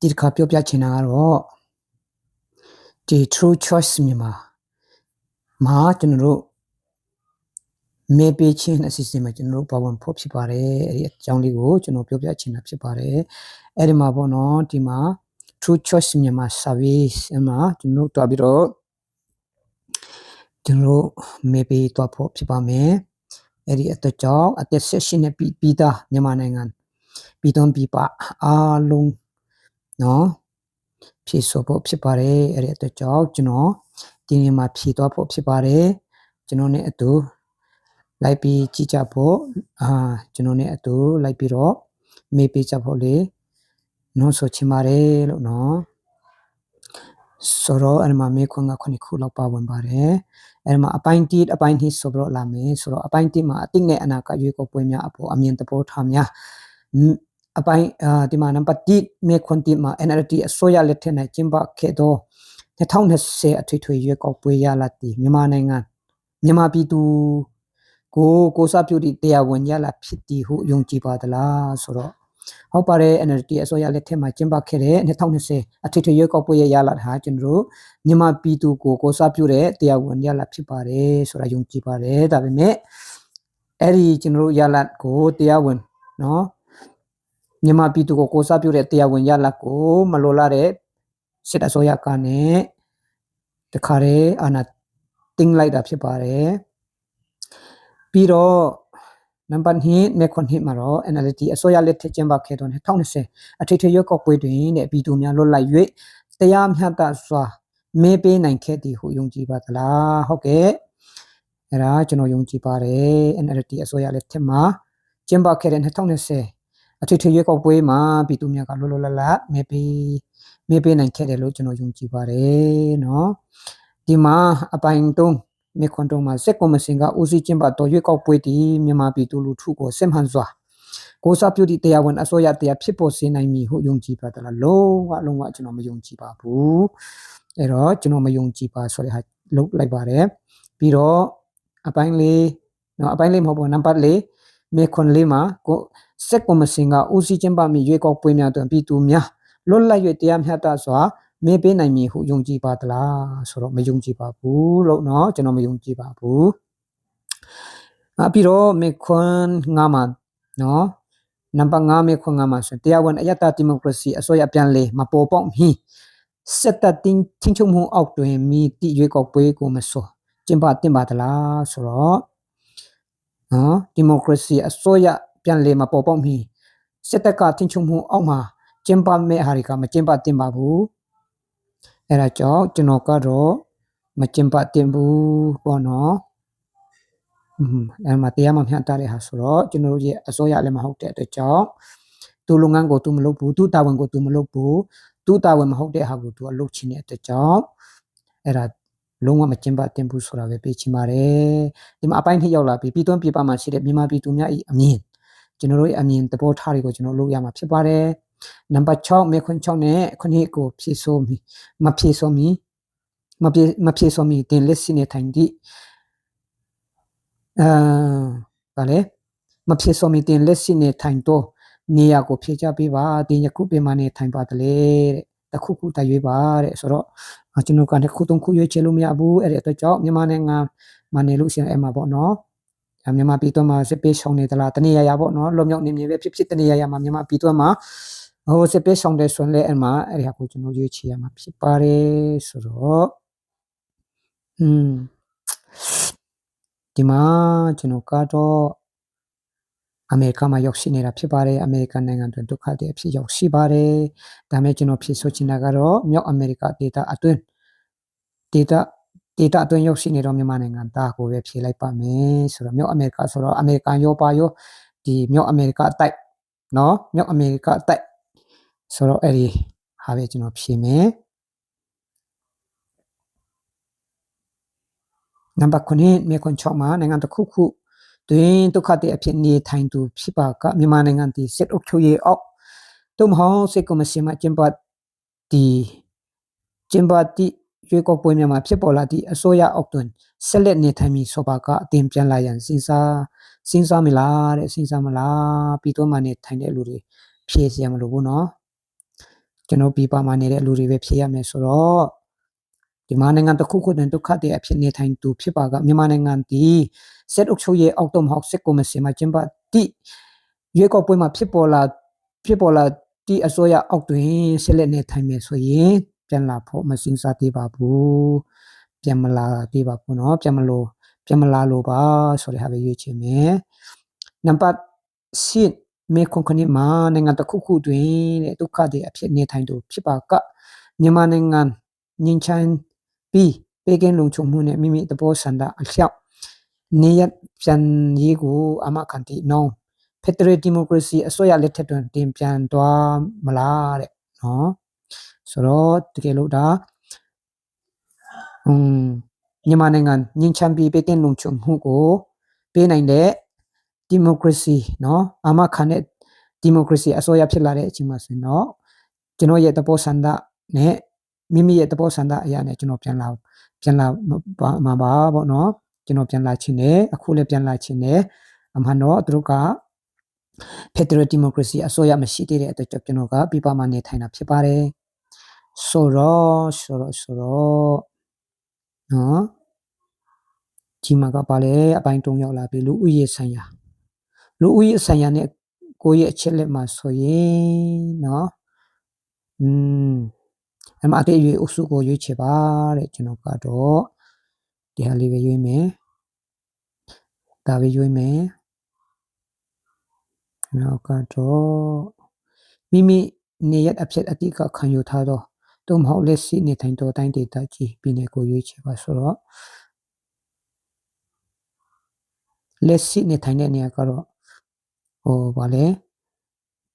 ဒီတစ်ခါပြောပြချင်တာကတော့ဒီ True Choice မြန်မာမှာကျွန်တော်တို့မေးပေးခြင်းအစီအစဉ်မှာကျွန်တော်တို့ပါဝင်ဖို့ဖြစ်ပါတယ်အဲ့ဒီအကြောင်းလေးကိုကျွန်တော်ပြောပြချင်တာဖြစ်ပါတယ်အဲ့ဒီမှာပေါ့နော်ဒီမှာ True Choice မြန်မာ service အမှာကျွန်တော်တို့တွားပြီးတော့ကျွန်တော်မေးပေးတော့ဖို့ဖြစ်ပါမယ်အဲ့ဒီအသက်ကြောင့်အသက်16နှစ်ပြီးသားမြန်မာနိုင်ငံပြည်တော်ပြည်ပအားလုံးနော်ဖြည့်ဆို့ဖို့ဖြစ်ပါတယ်အဲ့ဒီအတွက်ကြောင့်ကျွန်တော်ဒီနေ့မှာဖြည့်သွားဖို့ဖြစ်ပါတယ်ကျွန်တော်နဲ့အတူလိုက်ပြီးကြည့်ကြဖို့ကျွန်တော်နဲ့အတူလိုက်ပြီးတော့မေးပေးကြဖို့လေနော်ဆိုချင်ပါတယ်လို့နော်ဆိုတော့အဲ့မှာမေးခွန်းက9ခုလောက်ပါဝင်ပါတယ်အဲ့မှာအပိုင်း1အပိုင်း2ဆိုတော့လာမယ်ဆိုတော့အပိုင်း1မှာအတိတ်နဲ့အနာဂတ်ရွေးကောက်ပွဲများအပေါ်အမြင်သဘောထားများအပိုင်းဒီမှာနံပါတ်1မေခွန်တီမှာ NLD အစိုးရလက်ထက်၌ကျင်းပခဲ့သော2020အထွေထွေရွေးကောက်ပွဲရလာသည်မြန်မာနိုင်ငံမြန်မာပြည်သူကိုစားပြုသည့်တရားဝင်ရလာဖြစ်သည်ဟုယုံကြည်ပါသလားဆိုတော့ဟုတ်ပါတယ် NLD အစိုးရလက်ထက်မှာကျင်းပခဲ့တဲ့2020အထွေထွေရွေးကောက်ပွဲရလာတာကျွန်တော်တို့မြန်မာပြည်သူကိုစားပြုတဲ့တရားဝင်ရလာဖြစ်ပါတယ်ဆိုတာယုံကြည်ပါတယ်ဒါပေမဲ့အဲ့ဒီကျွန်တော်တို့ရလာကိုတရားဝင်နော်မြန်မာပြည်သူကိုစားပြုတဲ့တရားဝင်ရလာကိုမလိုလားတဲ့စစ်အစိုးရကနေတခါတည်းအာဏာတင်လိုက်တာဖြစ်ပါတယ်ပြီးတော့နံပါတ်2မေခွန်ဟစ်မှာတော့ NLD အစိုးရလက်ထက်ကျင်းပခဲ့တဲ့2020အထွေထွေရွေးကောက်ပွဲတွင်တဲ့ပြည်သူများလွတ်လပ်၍တရားမျှတစွာမဲပေးနိုင်ခဲ့သည်ဟုယုံကြည်ပါသလားဟုတ်ကဲ့အဲ့ဒါကျွန်တော်ယုံကြည်ပါတယ် NLD အစိုးရလက်ထက်မှာကျင်းပခဲ့တဲ့2020အထွေထွေရွေးကောက်ပွဲမှာပြည်သူများကလွတ်လွတ်လပ်လပ်မဲပေးနိုင်ခဲ့တယ်လို့ကျွန်တော်ယုံကြည်ပါတယ်เนาะဒီမှာအပိုင်း3မေခွန်တုံးမှာစက်ကော်မရှင်ကဦးစီးကျင်းပတော်ရွေးကောက်ပွဲတည်မြန်မာပြည်သူလူထုကိုစစ်မှန်စွာကိုစားပြုသည့်တရားဝင်အစိုးရတရားဖြစ်ပေါ်စေနိုင်မည်ဟုယုံကြည်ပါသလားလုံးဝကျွန်တော်မယုံကြည်ပါဘူးအဲ့တော့ကျွန်တော်မယုံကြည်ပါဆိုတဲ့ဟာလုပ်လိုက်ပါတယ်ပြီးတော့အပိုင်း4เนาะအပိုင်း4မဟုတ်ဘူးနံပါတ်4မေခွန်4မှာကိုစက်ကော်မရှင်ကဦးစီးကျင်းပမည့်ရွေးကောက်ပွဲများတွင်ပြည်သူများလွတ်လပ်၍တရားမျှတစွာမေးပေးနိုင်မည်ဟုယုံကြည်ပါသလားဆိုတော့မယုံကြည်ပါဘူးလို့เนาะကျွန်တော်မယုံကြည်ပါဘူးပြီးတော့မေခွန်း9မှာเนาะနံပါတ်5မေခွန်း9မှာဆိုတရားဝင်အယတဒီမိုကရေစီအစိုးရပြန်လေမပေါ်ပေါက်မီစစ်တပ်တင်းချုံမှုအောက်တွင်မိတိရွေးကောက်ပွဲကိုမဆိုကျင်းပတင်ပါသလားဆိုတော့เนาะဒီမိုကရေစီအစိုးရပြန်လေမပေါ်ပေါက်မီစစ်တပ်ကတင်းချုံမှုအောက်မှာကျင်းပမဲ့ဟာတွေကမကျင်းပတင်ပါဘူးအဲ့ဒါကြောင့်ကျွန်တော်ကတော့မကျင်းပတင်ဘူးပေါ့နော်အဲ့မှာတရားမှမျှတတဲ့ဟာဆိုတော့ကျွန်တော်တို့ရဲ့အစိုးရလည်းမဟုတ်တဲ့အတွက်ကြောင့်သူလုပ်ငန်းကိုသူမလုပ်ဘူးသူတာဝန်ကိုသူမလုပ်ဘူးသူတာဝန်မဟုတ်တဲ့ဟာကိုသူကလုပ်ချင်တဲ့အတွက်ကြောင့်အဲ့ဒါလုံးဝမကျင်းပတင်ဘူးဆိုတာပဲပြချင်ပါတယ်ဒီမှာအပိုင်းထိရောက်လာပြီပြည်တွင်းပြည်ပမှာရှိတဲ့မြန်မာပြည်သူများအမြင်ကျွန်တော်တို့ရဲ့အမြင်သဘောထားတွေကိုကျွန်တော်လုပ်ရမှာဖြစ်ပါတယ်နံပါတ်6မေခွန်း6နဲ့9ကိုဖြည့်ဆို့ပြီးမဖြည့်ဆို့မီတင်လက်စီနေထိုင်သည့်ဗါလေမဖြည့်ဆို့မီတင်လက်စီနေထိုင်တော့နေရာကိုဖြည့်ချပေးပါတင်ယခုပြင်မနေထိုင်ပါတလေတဲ့တခုခုတရွေးပါတဲ့ဆိုတော့ကျွန်တော်ကတစ်ခုသုံးခုရွေးချယ်လို့မရဘူးအဲ့ဒီအတွက်ကြောင့်မြန်မာနိုင်ငံမှာနေလို့ရှိရင်အဲ့မှာပေါ့နော်မြန်မာပြည်တော်မှာစစ်ပေးဆောင်နေသလားတနေရာပေါ့နော်လွန်မြောက်နေမြေပဲဖြစ်တနေရာမှာမြန်မာပြည်တော်မှာဟိုစစ်ပေးဆောင်တဲ့ဆွန်လဲအဲ့မှာအဲ့ဒီဟာကိုကျွန်တော်ရွေးချယ်ရမှာဖြစ်ပါတယ်ဆိုတော့ဒီမှာကျွန်တော်ကတော့အမေရိကမှာရောက်ရှိနေတာဖြစ်ပါတယ်အမေရိကန်နိုင်ငံတွင်ဒုက္ခသည်အဖြစ်ရောက်ရှိပါတယ်ဒါမဲ့ကျွန်တော်ဖြစ်ဆိုချင်တာကတော့မြောက်အမေရိကဒေသအတွင်းရောက်ရှိနေတော့မြန်မာနိုင်ငံသားကိုပဲဖြေလိုက်ပါမယ်ဆိုတော့မြောက်အမေရိကဆိုတော့အမေရိကန်ရောပါရောဒီမြောက်အမေရိကအတိုက်เนาะမြောက်အမေရိကအတိုက်ဆိုတော့အဲ့ဒီဟာပဲကျွန်တော်ဖြေမယ်နံပါတ်9မေခွန်6မှာနိုင်ငံတစ်ခုခုတွင်ဒုက္ခသည်အဖြစ်နေထိုင်သူဖြစ်ပါကမြန်မာနိုင်ငံတည်စစ်အုပ်ချုပ်ရေးအောက်တို့မဟုတ်စစ်ကော်မရှင်မှကျင်းပသည့်ရွေးကောက်ပွဲများမှာဖြစ်ပေါ်လာသည့်အစိုးရအောက်တွင်ဆက်လက်နေထိုင်မည်ဆိုပါကအတင်ပြန်လာရန်စဉ်းစားမလားတဲ့စဉ်းစားမလားပြီးတော့မှနေထိုင်တဲ့လူတွေဖြည့်စရာမလိုဘူးเนาะ ကျွန်တော်ပြပမှာနေတဲ့လူတွေပဲဖြစ်ရမယ်ဆိုတော့ဒီမှာနိုင်ငံတစ်ခုခုတွင်ဒုက္ခတွေအဖြစ်နေထိုင်သူဖြစ်ပါကမြန်မာနိုင်ငံဒီစစ်အုပ်ချုပ်ရေးအောက်တော်မဟုတ်စစ်ကော်မရှင်မှာကျင်းပတိရွေးကောက်ပွဲမှာဖြစ်ပေါ်လာဒီအစိုးရအောက်တွင်ဆက်လက်နေထိုင်မယ်ဆိုရင်ပြန်လာဖို့မစင်စားသေးပါဘူးပြန်မလာသေးပါဘူးเนาะပြန်မလာလို့ပါဆိုတဲ့ဟာပဲရွေးချယ်မယ်နံပါတ်10မေခွန်ခဏမှာနိုင်ငံတစ်ခုခုတွင်တဲ့ဒုက္ခတွေအဖြစ်နေထိုင်သူဖြစ်ပါကမြန်မာနိုင်ငံငင်းချမ်းပြီးပေကင်းလုံခြုံမှုနဲ့မိမိတဘောဆန္ဒအလျောက်နေရပြန်ရေးကိုအမခန်တီနောင်ဖက်ဒရယ်ဒီမိုကရေစီအစိုးရလက်ထက်တွင်တင်ပြန်သွားမလားတဲ့နော်ဆိုတော့တကယ်လို့ဒါမြန်မာနိုင်ငံငင်းချမ်းပြီးပေကင်းလုံခြုံမှုကိုပေးနိုင်တဲ့ဒီမိုကရေစီเนาะအမခန်တဲ့ဒီမိုကရေစီအစိုးရဖြစ်လာတဲ့အချိန်မှာဆိုရင်တော့ကျွန်တော်ရဲ့တဘောဆန္ဒနဲ့မိမိရဲ့တဘောဆန္ဒအရာနဲ့ကျွန်တော်ပြန်လာမှာပါပေါ့နော်ကျွန်တော်ပြန်လာခြင်းနဲ့အခုလည်းပြန်လာခြင်းနဲ့အမှန်တော့သူတို့ကဖက်ဒရယ်ဒီမိုကရေစီအစိုးရမရှိသေးတဲ့အတွက်ကျွန်တော်ကပြပမှာနေထိုင်တာဖြစ်ပါတယ်ဆိုတော့နော်ဒီမှာကပါလေအပိုင်း3ရောက်လာပြီလူဦးရေဆိုင်ရာနဲ့ကိုယ့်ရဲ့အချက်လက်မှာဆိုရင်နော်အမအသေးရွေးအုပ်စုကိုရွေးချယ်ပါတဲ့ကျွန်တော်ကတော့ဒီဟာလေးပဲရွေးမယ်ဒါပဲရွေးမယ်နောက်ကတော့မိမိနေရအဖြစ်အတိကခံယူထားတော့သို့မဟုတ်လက်ရှိနေထိုင်တော့တိုင်းဒေသကြီးပြည်နယ်ကိုရွေးချယ်ပါဆိုတော့လက်ရှိနေထိုင်တဲ့နေရာကတော့ဗာလဲ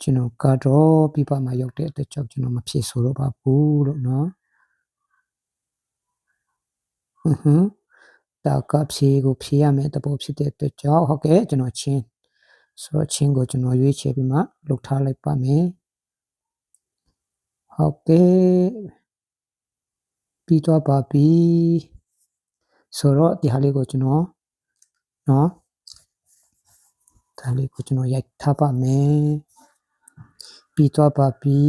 ကျွန်တော်ကတော့ပြပမှာရောက်တဲ့အတွက်ကြောင့်ကျွန်တော်မဖြေဆိုတော့ပါဘူးလို့နော်တာကဖြေကိုဖြေရမယ်တဘောဖြစ်တဲ့အတွက်ကြောင့်ဟုတ်ကဲ့ကျွန်တော်ချင်းဆိုတော့ချင်းကိုကျွန်တော်ရွေးချယ်ပြီးမှလုပ်ထားလိုက်ပါမယ်ဟုတ်ကဲ့ပြီးတော့ပါပြီဆိုတော့ဒီဟာလေးကိုကျွန်တော်နော်ဒါလေးကိုကျွန်တော်ရိုက်ထားပါမယ်ပြီးတော့ပါပြီ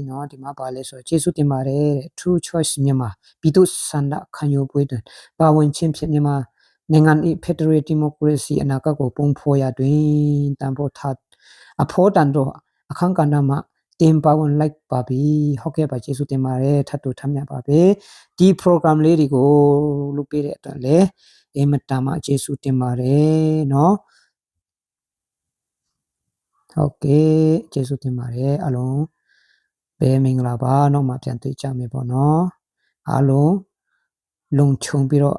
เนาะဒီမှာပါလဲဆိုကျေးဇူးတင်ပါတယ် True Choice မြန်မာပြည်သူစန္ဒခံယူပွဲတွင်ပါဝင်ခြင်းဖြစ်မြန်မာနိုင်ငံ၏ဖက်ဒရယ်ဒီမိုကရေစီအနာဂတ်ကိုပုံဖော်ရတွင်တန်ဖိုးထားအဖို့တန်တော့အခန်းကဏ္ဍမှာတင်ပါဝင်လိုက်ပါပြီဟုတ်ကဲ့ပါကျေးဇူးတင်ပါတယ်ထပ်တူထပ်မြတ်ပါပဲဒီ program လေးတွေကိုလုပ်ပေးတဲ့အတွက်လည်းအင်မတန်မှကျေးဇူးတင်ပါတယ်เนาะဟုတ်ကဲ့ကျေးဇူးတင်ပါတယ်အလုံးပဲမင်္ဂလာပါနောက်မှပြန်တွေ့ကြမယ်ပေါ့နော်အလုံးလုံခြုံပြီးတော့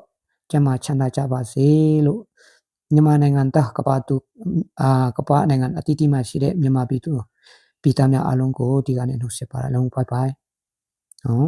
ကျမချမ်းသာကြပါစေလို့မြန်မာနိုင်ငံသားကဘာတူကဘာနိုင်ငံအတီးတီးမှရှိတဲ့မြန်မာပြည်သူပြည်သားများအလုံးကိုဒီကနေ့နှုတ်ဆက်ပါရအောင် bye bye နော်